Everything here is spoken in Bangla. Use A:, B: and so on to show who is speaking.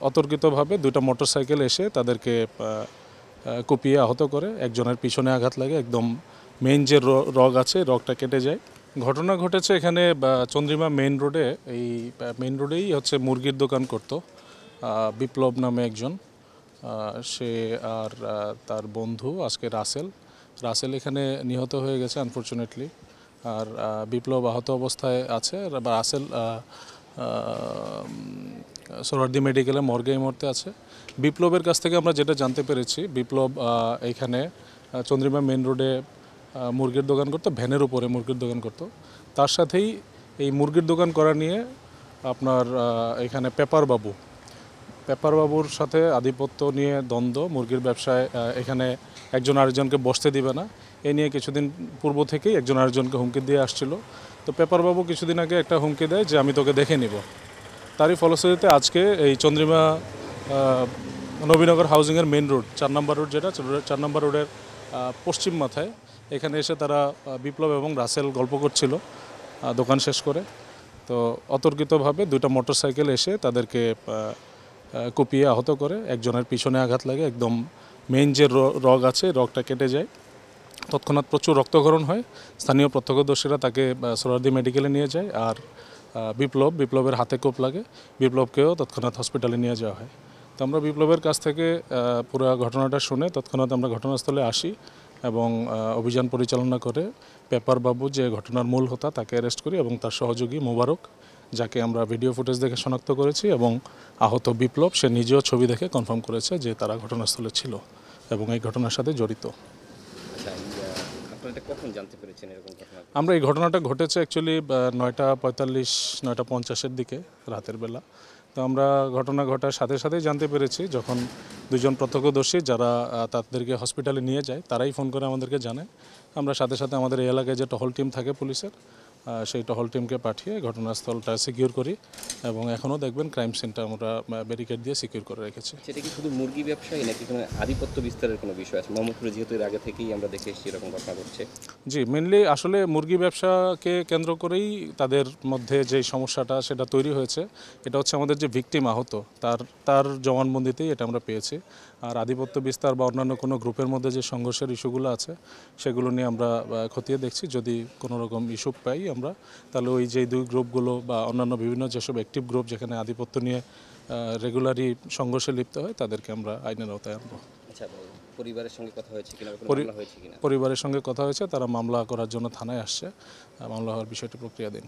A: অতর্কিতভাবে দুইটা মোটরসাইকেল এসে তাদেরকে কুপিয়ে আহত করে। একজনের পিছনে আঘাত লাগে, একদম মেইন যে রগ আছে রগটা কেটে যায়। ঘটনা ঘটেছে এখানে চন্দ্রিমা মেইন রোডে। এই মেইন রোডেই হচ্ছে মুরগির দোকান করতো বিপ্লব নামে একজন, সে আর তার বন্ধু আজকে রাসেল এখানে নিহত হয়ে গেছে আনফরচুনেটলি। আর বিপ্লব আহত অবস্থায় আছে। রাসেল সোহরাওয়ার্দী মেডিকেলে মর্গে এই মুহূর্তে আছে। বিপ্লবের কাছ থেকে আমরা যেটা জানতে পেরেছি, বিপ্লব এইখানে চন্দ্রিমা মেইন রোডে মুরগির দোকান করতো, ভ্যানের উপরে মুরগির দোকান করতো। তার সাথেই এই মুরগির দোকান করা নিয়ে আপনার এখানে পেপারবাবুর সাথে আধিপত্য নিয়ে দ্বন্দ্ব, মুরগির ব্যবসায় এখানে একজন আরেকজনকে বসতে দিবে না, এ নিয়ে কিছুদিন পূর্ব থেকেই একজন আরেকজনকে হুমকি দিয়ে আসছিল। তো পেপারবাবু কিছুদিন আগে একটা হুমকি দেয় যে আমি তোকে দেখে নিব। তারই ফলশ্রুতিতে আজকে এই চন্দ্রিমা নবীনগর হাউজিংয়ের মেইন রোড 4 নম্বর রোড, যেটা 4 নম্বর রোডের পশ্চিম মাথায়, এখানে এসে তারা বিপ্লব এবং রাসেল গল্প করছিল দোকান শেষ করে। তো অতর্কিতভাবে দুইটা মোটরসাইকেল এসে তাদেরকে কুপিয়ে আহত করে। একজনের পিছনে আঘাত লাগে, একদম মেইন যে রগ আছে রগটা কেটে যায়। তৎক্ষণাৎ প্রচুর রক্তক্ষরণ হয়। স্থানীয় প্রত্যক্ষদর্শীরা তাকে সোহরাওয়ার্দী মেডিকেলে নিয়ে যায়। আর বিপ্লবের হাতে কোপ লাগে, বিপ্লবকেও তৎক্ষণাৎ হসপিটালে নিয়ে যাওয়া হয়। তো আমরা বিপ্লবের কাছ থেকে পুরো ঘটনাটা শুনে তৎক্ষণাৎ আমরা ঘটনাস্থলে আসি এবং অভিযান পরিচালনা করে পেপারবাবু যে ঘটনার মূল হোতা তাকে অ্যারেস্ট করি এবং তার সহযোগী মোবারক, যাকে আমরা ভিডিও ফুটেজ দেখে শনাক্ত করেছি, এবং আহত বিপ্লব, সে নিজেও ছবি দেখে কনফার্ম করেছে যে তারা ঘটনাস্থলে ছিল এবং এই ঘটনার সাথে জড়িত।
B: কখন জানতে পেরেছেন এরকম ঘটনা?
A: আমরা এই ঘটনাটা ঘটেছে অ্যাকচুয়ালি 9:45 9:50-এর দিকে রাতের বেলা। তো আমরা ঘটনা ঘটার সাথে সাথেই জানতে পেরেছি, যখন দুজন প্রত্যক্ষদর্শী যারা তাদেরকে হসপিটালে নিয়ে যায় তারাই ফোন করে আমাদেরকে জানায়। আমরা সাথে সাথে আমাদের এই এলাকায় যে টহল টিম থাকে পুলিশের, সেই টহল টিমকে পাঠিয়ে ঘটনাস্থলটা সিকিউর করি এবং এখনও দেখবেন ক্রাইম সিনটা আমরা ব্যারিকেড দিয়ে সিকিউর করে রেখেছি।
B: সেটা কি শুধু মুরগি ব্যবসায়ী নাকি কোনো আধিপত্য বিস্তারের কোনো বিষয় আছে? মোহাম্মদপুরে যেহেতু এর আগে থেকেই আমরা দেখে এসেছি এরকম ঘটনা ঘটছে।
A: জি, মেনলি আসলে মুরগি ব্যবসাকে কেন্দ্র করেই তাদের মধ্যে যে সমস্যাটা সেটা তৈরি হয়েছে। এটা হচ্ছে আমাদের যে ভিকটিম আহত, তার জবানবন্দিতেই এটা আমরা পেয়েছি। আর আধিপত্য বিস্তার বা অন্যান্য কোনো গ্রুপের মধ্যে যে সংঘর্ষের ইস্যুগুলো আছে সেগুলো নিয়ে আমরা খতিয়ে দেখছি। যদি কোনো রকম ইস্যু পাই আমরা, তাহলে ওই যে দুই গ্রুপগুলো বা অন্যান্য বিভিন্ন যেসব অ্যাক্টিভ গ্রুপ যেখানে আধিপত্য নিয়ে রেগুলারই সংঘর্ষে লিপ্ত হয় তাদেরকে আমরা আইনের আওতায় আনবো।
B: আচ্ছা, পরিবারের সঙ্গে কথা হয়েছে কিনা?
A: পরিবারের সঙ্গে কথা হয়েছে, তারা মামলা করার জন্য থানায় আসছে। মামলা হওয়ার বিষয়টি প্রক্রিয়াধীন।